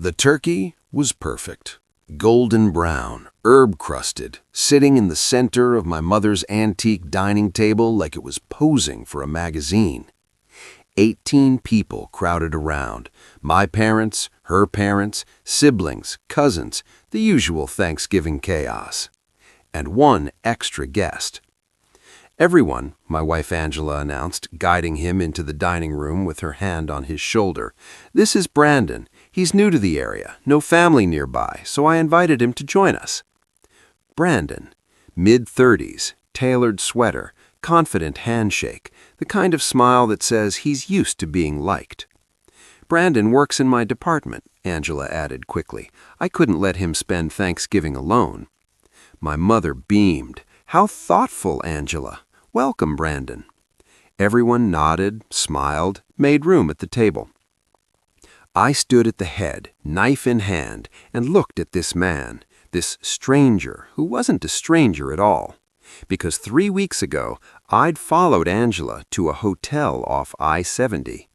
The turkey was perfect, golden brown, herb-crusted, sitting in the center of my mother's antique dining table like it was posing for a magazine. 18 people crowded around, my parents, her parents, siblings, cousins, the usual Thanksgiving chaos. And one extra guest. "Everyone," my wife Angela announced, guiding him into the dining room with her hand on his shoulder. "This is Brandon. He's new to the area, no family nearby, so I invited him to join us." Brandon, mid-30s, tailored sweater, confident handshake, the kind of smile that says he's used to being liked. "Brandon works in my department," Angela added quickly. "I couldn't let him spend Thanksgiving alone." My mother beamed. "How thoughtful, Angela. Welcome, Brandon." Everyone nodded, smiled, made room at the table. I stood at the head, knife in hand, and looked at this man, this stranger who wasn't a stranger at all. Because 3 weeks ago, I'd followed Angela to a hotel off I-70.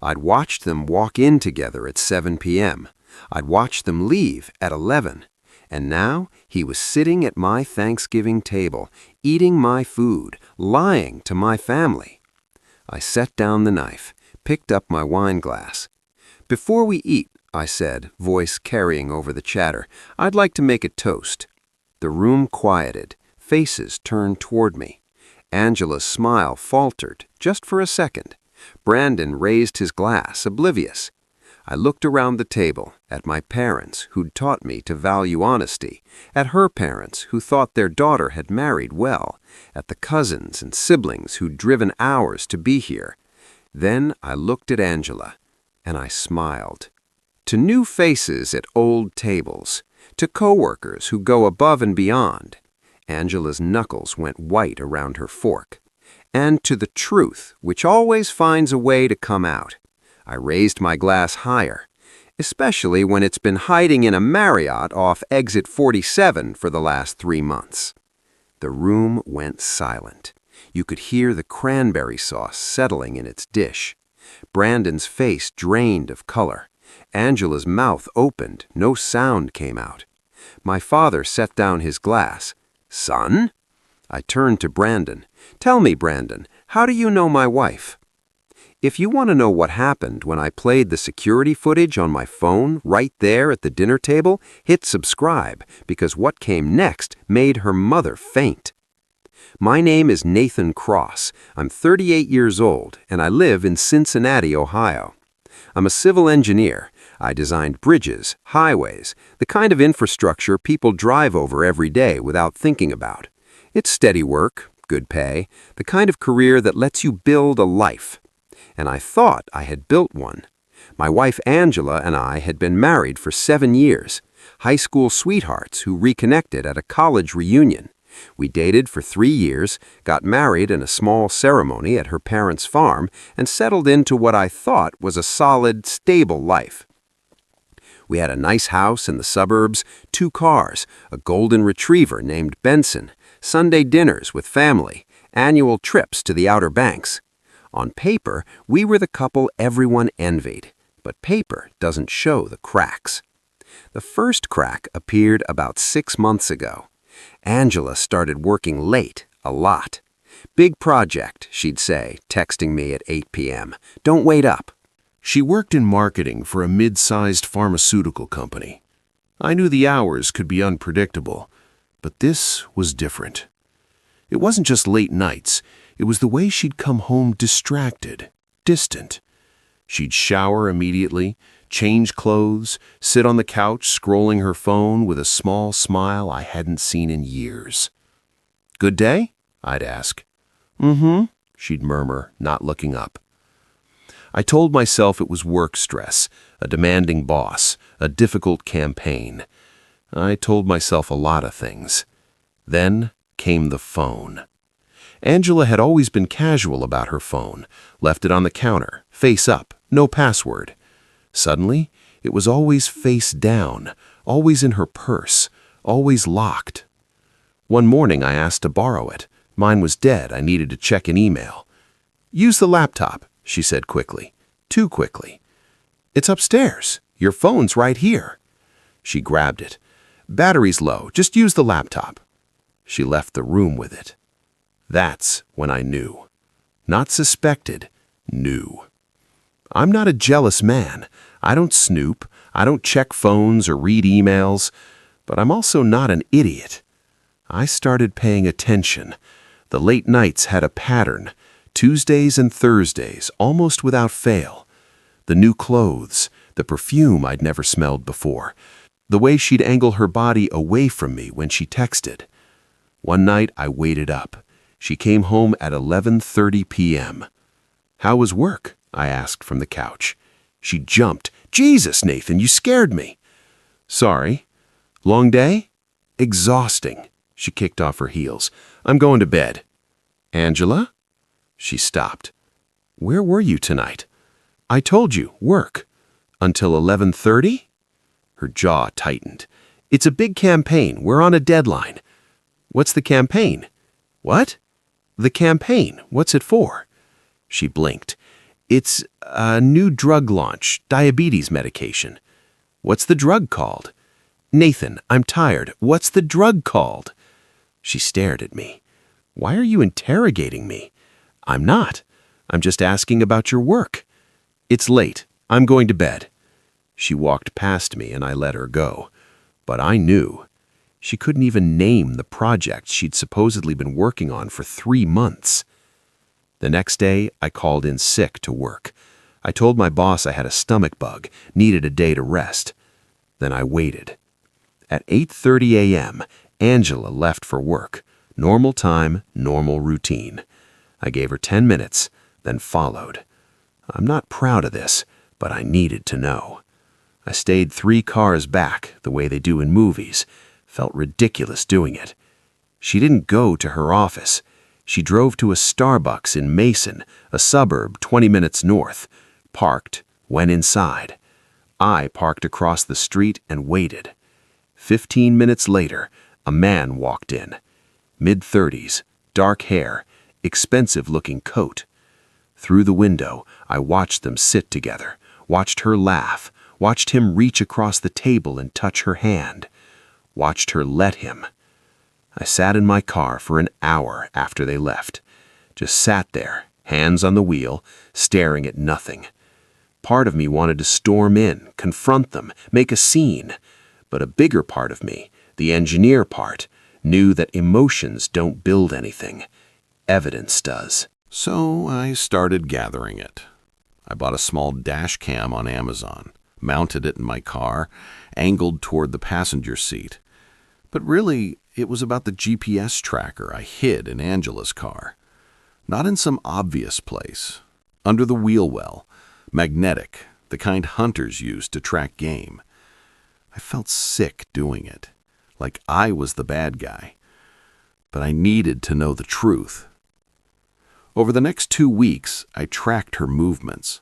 I'd watched them walk in together at 7 p.m. I'd watched them leave at 11. And now he was sitting at my Thanksgiving table, eating my food, lying to my family. I set down the knife, picked up my wine glass. "Before we eat," I said, voice carrying over the chatter, "I'd like to make a toast." The room quieted. Faces turned toward me. Angela's smile faltered, just for a second. Brandon raised his glass, oblivious. I looked around the table, at my parents, who'd taught me to value honesty, at her parents, who thought their daughter had married well, at the cousins and siblings who'd driven hours to be here. Then I looked at Angela, and I smiled. To new faces at old tables, to coworkers who go above and beyond. Angela's knuckles went white around her fork. And to the truth, which always finds a way to come out. I raised my glass higher, especially when it's been hiding in a Marriott off exit 47 for the last 3 months. The room went silent. You could hear the cranberry sauce settling in its dish. Brandon's face drained of color. Angela's mouth opened. No sound came out. My father set down his glass. "Son?" I turned to Brandon. "Tell me, Brandon, how do you know my wife?" If you want to know what happened when I played the security footage on my phone right there at the dinner table, hit subscribe, because what came next made her mother faint. My name is Nathan Cross. I'm 38 years old, and I live in Cincinnati, Ohio. I'm a civil engineer. I designed bridges, highways, the kind of infrastructure people drive over every day without thinking about. It's steady work, good pay, the kind of career that lets you build a life. And I thought I had built one. My wife Angela and I had been married for 7 years, high school sweethearts who reconnected at a college reunion. We dated for 3 years, got married in a small ceremony at her parents' farm, and settled into what I thought was a solid, stable life. We had a nice house in the suburbs, 2 cars, a golden retriever named Benson, Sunday dinners with family, annual trips to the Outer Banks. On paper, we were the couple everyone envied, but paper doesn't show the cracks. The first crack appeared about 6 months ago. Angela started working late, a lot. "Big project," she'd say, texting me at 8 p.m. "Don't wait up." She worked in marketing for a mid-sized pharmaceutical company. I knew the hours could be unpredictable, but this was different. It wasn't just late nights. It was the way she'd come home distracted, distant. She'd shower immediately, change clothes, sit on the couch scrolling her phone with a small smile I hadn't seen in years. "Good day?" I'd ask. "Mm-hmm," she'd murmur, not looking up. I told myself it was work stress, a demanding boss, a difficult campaign. I told myself a lot of things. Then came the phone. Angela had always been casual about her phone, left it on the counter, face up, no password. Suddenly, it was always face down, always in her purse, always locked. One morning I asked to borrow it. Mine was dead. I needed to check an email. "Use the laptop," she said quickly. Too quickly. "It's upstairs." Your phone's right here." She grabbed it. "Battery's low. Just use the laptop." She left the room with it. That's when I knew. Not suspected, knew. I'm not a jealous man. I don't snoop. I don't check phones or read emails. But I'm also not an idiot. I started paying attention. The late nights had a pattern. Tuesdays and Thursdays, almost without fail. The new clothes, the perfume I'd never smelled before. The way she'd angle her body away from me when she texted. One night I waited up. She came home at 11:30 p.m. "How was work?" I asked from the couch. She jumped. "Jesus, Nathan, you scared me." "Sorry. Long day?" "Exhausting." She kicked off her heels. "I'm going to bed." "Angela?" She stopped. "Where were you tonight?" "I told you, work." "Until 11:30? Her jaw tightened. "It's a big campaign. We're on a deadline." "What's the campaign?" "What?" "The campaign. What's it for?" She blinked. "It's a new drug launch, diabetes medication." "What's the drug called?" "Nathan, I'm tired. What's the drug called?" She stared at me. "Why are you interrogating me?" "I'm not. I'm just asking about your work." "It's late. I'm going to bed." She walked past me and I let her go. But I knew. She couldn't even name the project she'd supposedly been working on for 3 months. The next day, I called in sick to work. I told my boss I had a stomach bug, needed a day to rest. Then I waited. At 8:30 a.m., Angela left for work. Normal time, normal routine. I gave her 10 minutes, then followed. I'm not proud of this, but I needed to know. I stayed 3 cars back, the way they do in movies. Felt ridiculous doing it. She didn't go to her office. She drove to a Starbucks in Mason, a suburb 20 minutes north, parked, went inside. I parked across the street and waited. 15 minutes later, a man walked in. Mid-30s, dark hair, expensive-looking coat. Through the window, I watched them sit together, watched her laugh, watched him reach across the table and touch her hand, watched her let him. I sat in my car for an hour after they left. Just sat there, hands on the wheel, staring at nothing. Part of me wanted to storm in, confront them, make a scene. But a bigger part of me, the engineer part, knew that emotions don't build anything. Evidence does. So I started gathering it. I bought a small dash cam on Amazon, mounted it in my car, angled toward the passenger seat. But really, it was about the GPS tracker I hid in Angela's car. Not in some obvious place. Under the wheel well, magnetic, the kind hunters use to track game. I felt sick doing it, like I was the bad guy. But I needed to know the truth. Over the next 2 weeks, I tracked her movements.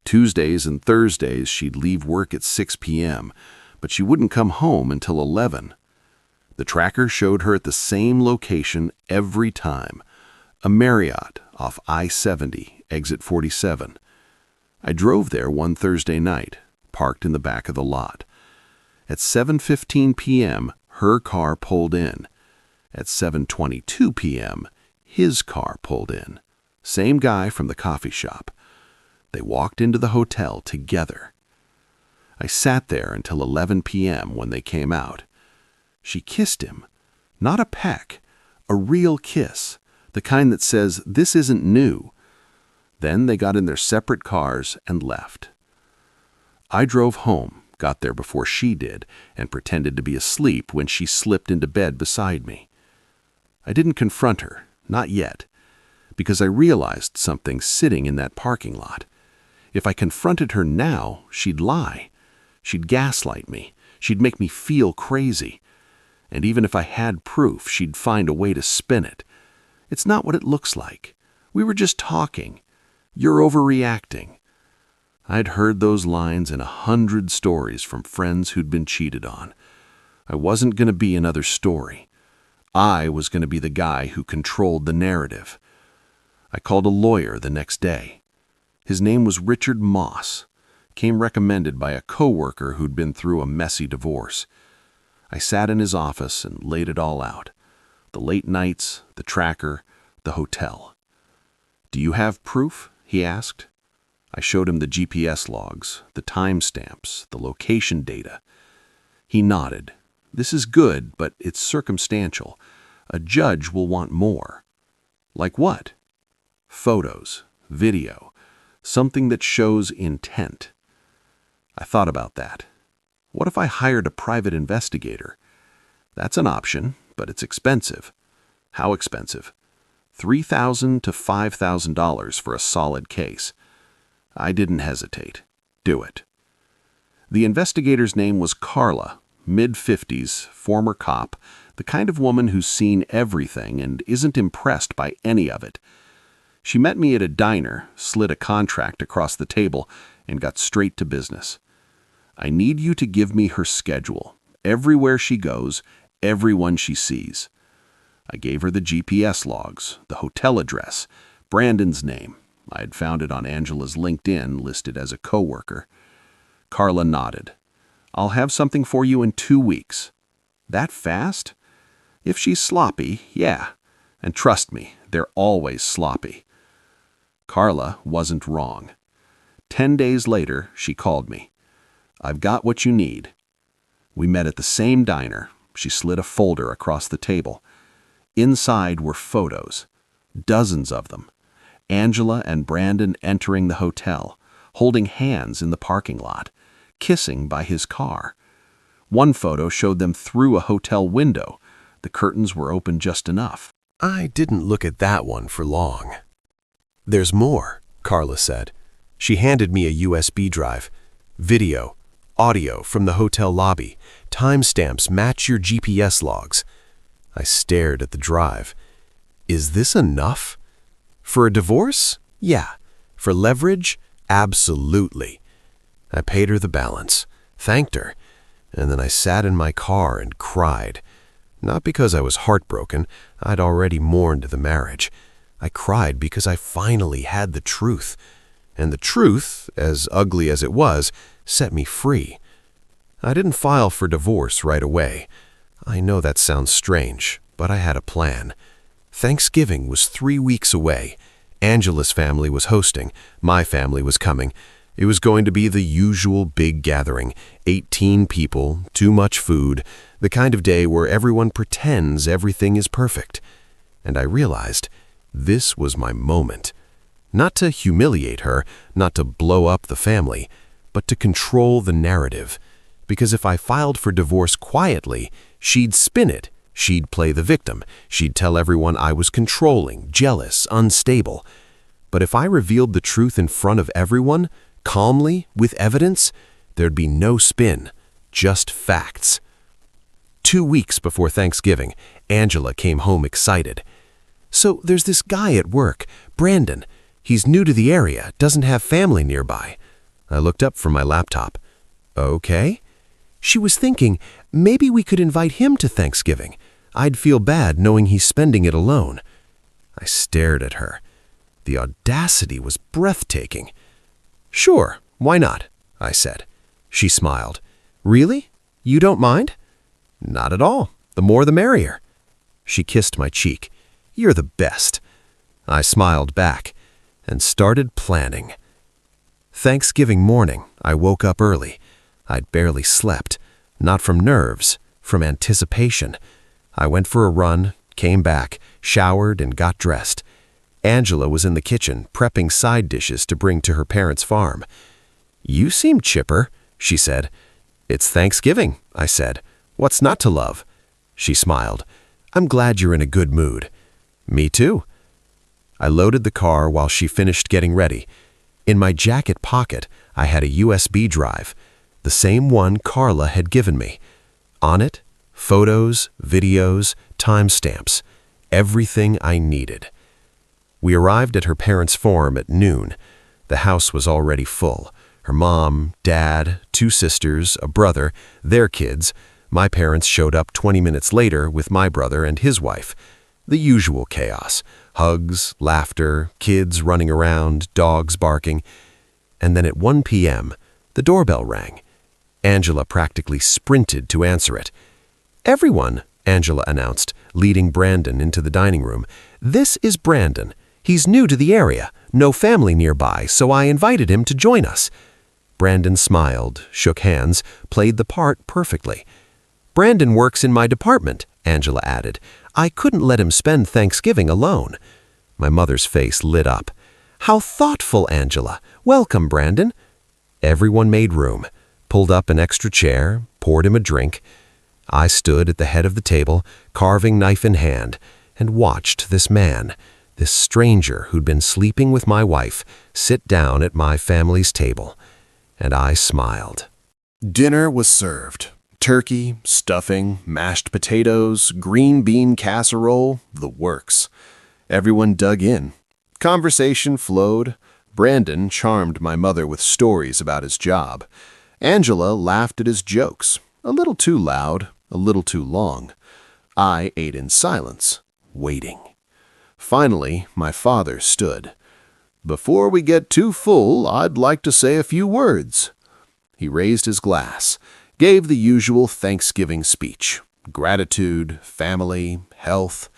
Tuesdays and Thursdays, she'd leave work at 6 p.m., but she wouldn't come home until 11. The tracker showed her at the same location every time, a Marriott off I-70, exit 47. I drove there one Thursday night, parked in the back of the lot. At 7:15 p.m., her car pulled in. At 7:22 p.m., his car pulled in. Same guy from the coffee shop. They walked into the hotel together. I sat there until 11 p.m. when they came out. She kissed him. Not a peck, a real kiss, the kind that says, "This isn't new." Then they got in their separate cars and left. I drove home, got there before she did, and pretended to be asleep when she slipped into bed beside me. I didn't confront her, not yet, because I realized something sitting in that parking lot. If I confronted her now, she'd lie. She'd gaslight me. She'd make me feel crazy. And even if I had proof, she'd find a way to spin it. It's not what it looks like. We were just talking. You're overreacting. I'd heard those lines in 100 stories from friends who'd been cheated on. I wasn't going to be another story. I was going to be the guy who controlled the narrative. I called a lawyer the next day. His name was Richard Moss. came recommended by a coworker who'd been through a messy divorce. I sat in his office and laid it all out. The late nights, the tracker, the hotel. "Do you have proof?" he asked. I showed him the GPS logs, the timestamps, the location data. He nodded. "This is good, but it's circumstantial. A judge will want more." "Like what?" "Photos, video, something that shows intent." I thought about that. What if I hired a private investigator? That's an option, but it's expensive. How expensive? $3,000 to $5,000 for a solid case. I didn't hesitate. Do it. The investigator's name was Carla, mid-50s, former cop, the kind of woman who's seen everything and isn't impressed by any of it. She met me at a diner, slid a contract across the table, and got straight to business. "I need you to give me her schedule, everywhere she goes, everyone she sees." I gave her the GPS logs, the hotel address, Brandon's name. I had found it on Angela's LinkedIn, listed as a coworker. Carla nodded. "I'll have something for you in 2 weeks." "That fast?" "If she's sloppy, yeah. And trust me, they're always sloppy." Carla wasn't wrong. 10 days later, she called me. "I've got what you need." We met at the same diner. She slid a folder across the table. Inside were photos, dozens of them. Angela and Brandon entering the hotel, holding hands in the parking lot, kissing by his car. One photo showed them through a hotel window. The curtains were open just enough. I didn't look at that one for long. "There's more," Carla said. She handed me a USB drive. "Video, audio from the hotel lobby. Timestamps match your GPS logs." I stared at the drive. Is this enough? For a divorce? Yeah. For leverage? Absolutely. I paid her the balance, thanked her, and then I sat in my car and cried. Not because I was heartbroken. I'd already mourned the marriage. I cried because I finally had the truth. And the truth, as ugly as it was, set me free. I didn't file for divorce right away. I know that sounds strange, but I had a plan. Thanksgiving was 3 weeks away. Angela's family was hosting. My family was coming. It was going to be the usual big gathering, 18 people, too much food, the kind of day where everyone pretends everything is perfect. And I realized this was my moment. Not to humiliate her, not to blow up the family, but to control the narrative. Because if I filed for divorce quietly, she'd spin it. She'd play the victim. She'd tell everyone I was controlling, jealous, unstable. But if I revealed the truth in front of everyone, calmly, with evidence, there'd be no spin, just facts. 2 weeks before Thanksgiving, Angela came home excited. "So there's this guy at work, Brandon. He's new to the area, doesn't have family nearby." I looked up from my laptop. "Okay." She was thinking, maybe we could invite him to Thanksgiving. I'd feel bad knowing he's spending it alone. I stared at her. The audacity was breathtaking. "Sure, why not?" I said. She smiled. "Really? You don't mind?" "Not at all. The more the merrier." She kissed my cheek. "You're the best." I smiled back and started planning. Thanksgiving morning, I woke up early. I'd barely slept, not from nerves, from anticipation. I went for a run, came back, showered, and got dressed. Angela was in the kitchen, prepping side dishes to bring to her parents' farm. "You seem chipper," she said. "It's Thanksgiving," I said. "What's not to love?" She smiled. "I'm glad you're in a good mood." "Me too." I loaded the car while she finished getting ready. In my jacket pocket, I had a USB drive, the same one Carla had given me. On it, photos, videos, timestamps, everything I needed. We arrived at her parents' farm at noon. The house was already full. Her mom, dad, 2 sisters, a brother, their kids. My parents showed up 20 minutes later with my brother and his wife. The usual chaos. Hugs, laughter, kids running around, dogs barking. And then at 1 p.m., The doorbell rang. Angela practically sprinted to answer it. "Everyone," Angela announced, leading Brandon into the dining room. "This is Brandon. He's new to the area, no family nearby, so I invited him to join us." Brandon smiled, shook hands, played the part perfectly. "Brandon works in my department," Angela added. "I couldn't let him spend Thanksgiving alone." My mother's face lit up. "How thoughtful, Angela. Welcome, Brandon." Everyone made room, pulled up an extra chair, poured him a drink. I stood at the head of the table, carving knife in hand, and watched this man, this stranger who'd been sleeping with my wife, sit down at my family's table. And I smiled. Dinner was served. Turkey, stuffing, mashed potatoes, green bean casserole, the works. Everyone dug in. Conversation flowed. Brandon charmed my mother with stories about his job. Angela laughed at his jokes, a little too loud, a little too long. I ate in silence, waiting. Finally, my father stood. "Before we get too full, I'd like to say a few words." He raised his glass, gave the usual Thanksgiving speech. Gratitude, family, health.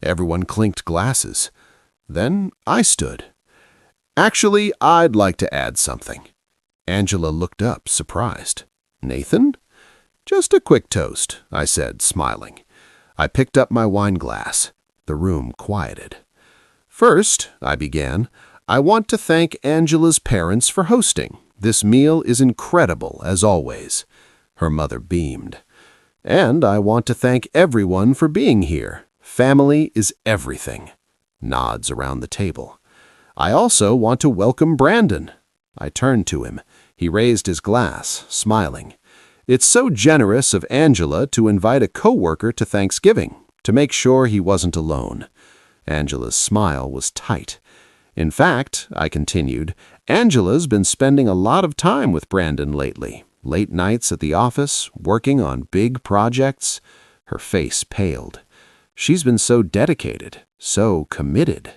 Everyone clinked glasses. Then I stood. "Actually, I'd like to add something." Angela looked up, surprised. "Nathan?" "Just a quick toast," I said, smiling. I picked up my wine glass. The room quieted. "First," I began, "I want to thank Angela's parents for hosting. This meal is incredible, as always." Her mother beamed. "And I want to thank everyone for being here. Family is everything." Nods around the table. "I also want to welcome Brandon." I turned to him. He raised his glass, smiling. "It's so generous of Angela to invite a coworker to Thanksgiving, to make sure he wasn't alone." Angela's smile was tight. "In fact," I continued, "Angela's been spending a lot of time with Brandon lately. Late nights at the office, working on big projects." Her face paled. "She's been so dedicated, so committed."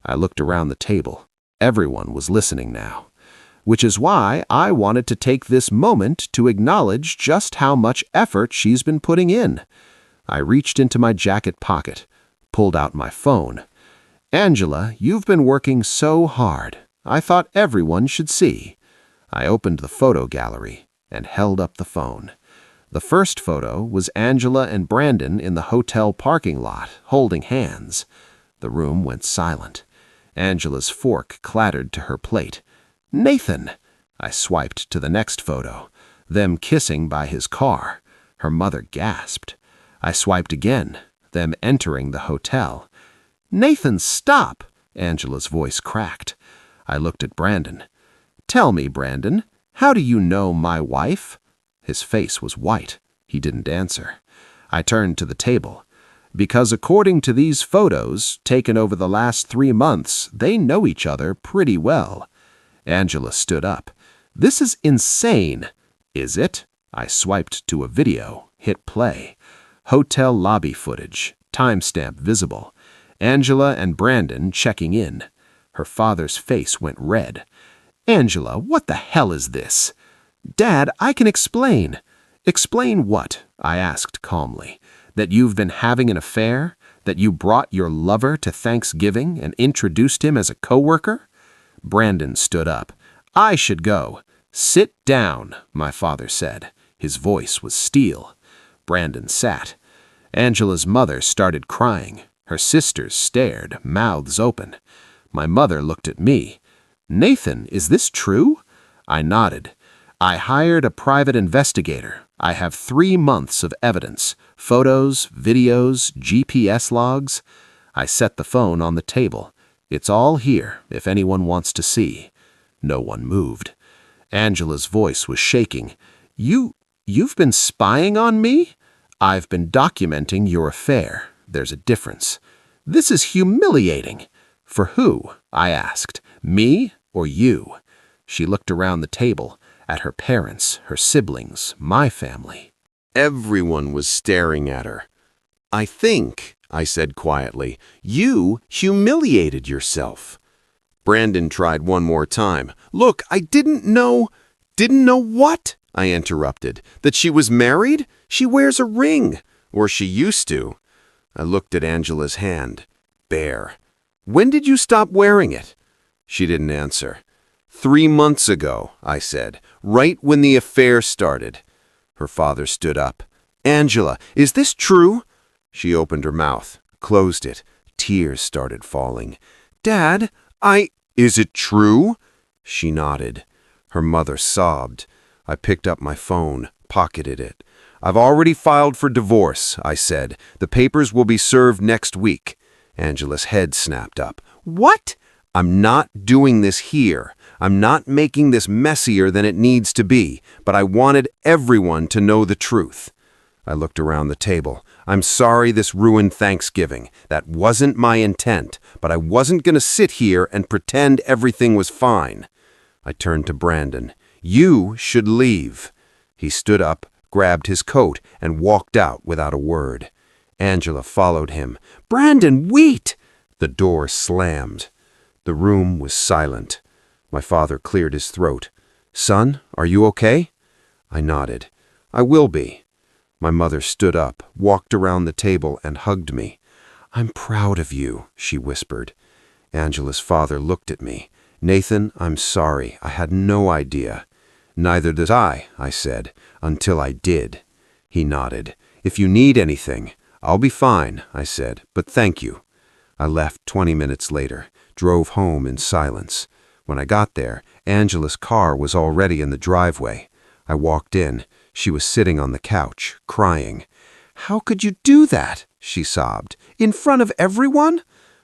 I looked around the table. Everyone was listening now. "Which is why I wanted to take this moment to acknowledge just how much effort she's been putting in." I reached into my jacket pocket, pulled out my phone. "Angela, you've been working so hard. I thought everyone should see." I opened the photo gallery and held up the phone. The first photo was Angela and Brandon in the hotel parking lot, holding hands. The room went silent. Angela's fork clattered to her plate. "Nathan!" I swiped to the next photo, them kissing by his car. Her mother gasped. I swiped again, them entering the hotel. "Nathan, stop!" Angela's voice cracked. I looked at Brandon. "Tell me, Brandon, how do you know my wife?" His face was white. He didn't answer. I turned to the table. "Because according to these photos, taken over the last 3 months, they know each other pretty well." Angela stood up. "This is insane." "Is it?" I swiped to a video, hit play. Hotel lobby footage, timestamp visible. Angela and Brandon checking in. Her father's face went red. "Angela, what the hell is this?" "Dad, I can explain." "Explain what?" I asked calmly. "That you've been having an affair? That you brought your lover to Thanksgiving and introduced him as a coworker?" Brandon stood up. "I should go." "Sit down," my father said. His voice was steel. Brandon sat. Angela's mother started crying. Her sisters stared, mouths open. My mother looked at me. "Nathan, is this true?" I nodded. "I hired a private investigator. I have 3 months of evidence. Photos, videos, GPS logs." I set the phone on the table. "It's all here, if anyone wants to see." No one moved. Angela's voice was shaking. You've been spying on me?" "I've been documenting your affair. There's a difference." "This is humiliating." "For who?" I asked. "Me or you?" She looked around the table, at her parents, her siblings, my family. Everyone was staring at her. "I think," I said quietly, "you humiliated yourself." Brandon tried one more time. "Look, I didn't know." Didn't know what? I interrupted. That she was married? She wears a ring. Or she used to. I looked at Angela's hand. Bare. When did you stop wearing it? She didn't answer. 3 months ago, I said, right when the affair started. Her father stood up. Angela, is this true? She opened her mouth, closed it. Tears started falling. Dad, Is it true? She nodded. Her mother sobbed. I picked up my phone, pocketed it. I've already filed for divorce, I said. The papers will be served next week. Angela's head snapped up. What? I'm not doing this here. I'm not making this messier than it needs to be, but I wanted everyone to know the truth. I looked around the table. I'm sorry this ruined Thanksgiving. That wasn't my intent, but I wasn't going to sit here and pretend everything was fine. I turned to Brandon. You should leave. He stood up, grabbed his coat, and walked out without a word. Angela followed him. Brandon, wait! The door slammed. The room was silent. My father cleared his throat. Son, are you okay? I nodded. I will be. My mother stood up, walked around the table, and hugged me. I'm proud of you, she whispered. Angela's father looked at me. Nathan, I'm sorry. I had no idea. Neither did I said, until I did. He nodded. If you need anything, I'll be fine, I said, but thank you. I left 20 minutes later, drove home in silence. When I got there, Angela's car was already in the driveway. I walked in. She was sitting on the couch, crying. How could you do that? She sobbed. In front of everyone?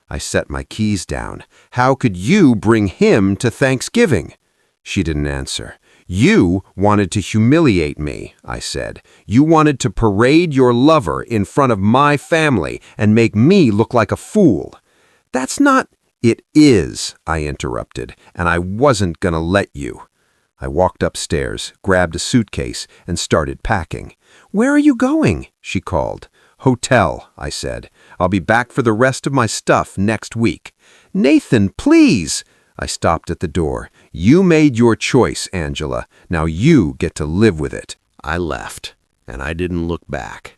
I set my keys down. How could you bring him to Thanksgiving? She didn't answer. You wanted to humiliate me, I said. You wanted to parade your lover in front of my family and make me look like a fool. That's not... It is, I interrupted, and I wasn't gonna let you. I walked upstairs, grabbed a suitcase, and started packing. Where are you going? She called. Hotel, I said. I'll be back for the rest of my stuff next week. Nathan, please! I stopped at the door. You made your choice, Angela. Now you get to live with it. I left, and I didn't look back.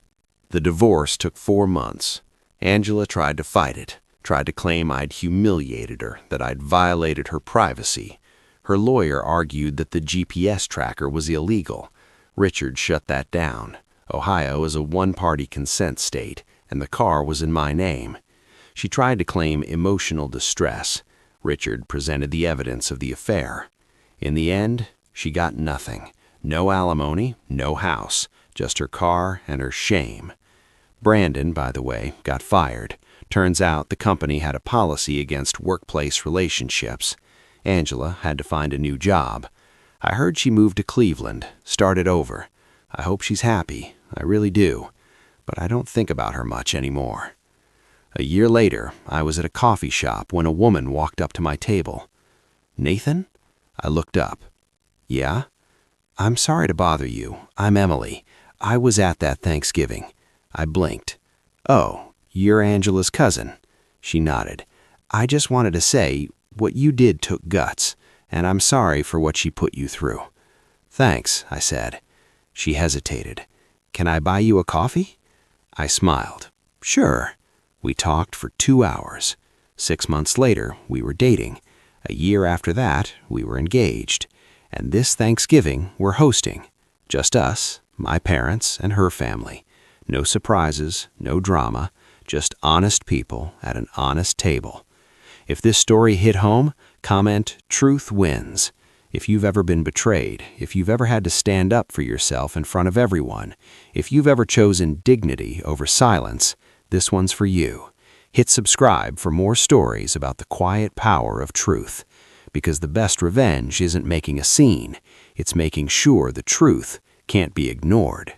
The divorce took 4 months. Angela tried to fight it, tried to claim I'd humiliated her, that I'd violated her privacy. Her lawyer argued that the GPS tracker was illegal. Richard shut that down. Ohio is a one-party consent state, and the car was in my name. She tried to claim emotional distress. Richard presented the evidence of the affair. In the end, she got nothing. No alimony, no house, just her car and her shame. Brandon, by the way, got fired. Turns out the company had a policy against workplace relationships. Angela had to find a new job. I heard she moved to Cleveland, started over. I hope she's happy, I really do. But I don't think about her much anymore. A year later, I was at a coffee shop when a woman walked up to my table. Nathan? I looked up. Yeah? I'm sorry to bother you. I'm Emily. I was at that Thanksgiving. I blinked. Oh, you're Angela's cousin. She nodded. I just wanted to say, what you did took guts, and I'm sorry for what she put you through. Thanks, I said. She hesitated. Can I buy you a coffee? I smiled. Sure. We talked for 2 hours. 6 months later, we were dating. A year after that, we were engaged. And this Thanksgiving, we're hosting. Just us, my parents, and her family. No surprises, no drama, just honest people at an honest table. If this story hit home, comment, truth wins. If you've ever been betrayed, if you've ever had to stand up for yourself in front of everyone, if you've ever chosen dignity over silence, this one's for you. Hit subscribe for more stories about the quiet power of truth. Because the best revenge isn't making a scene, it's making sure the truth can't be ignored.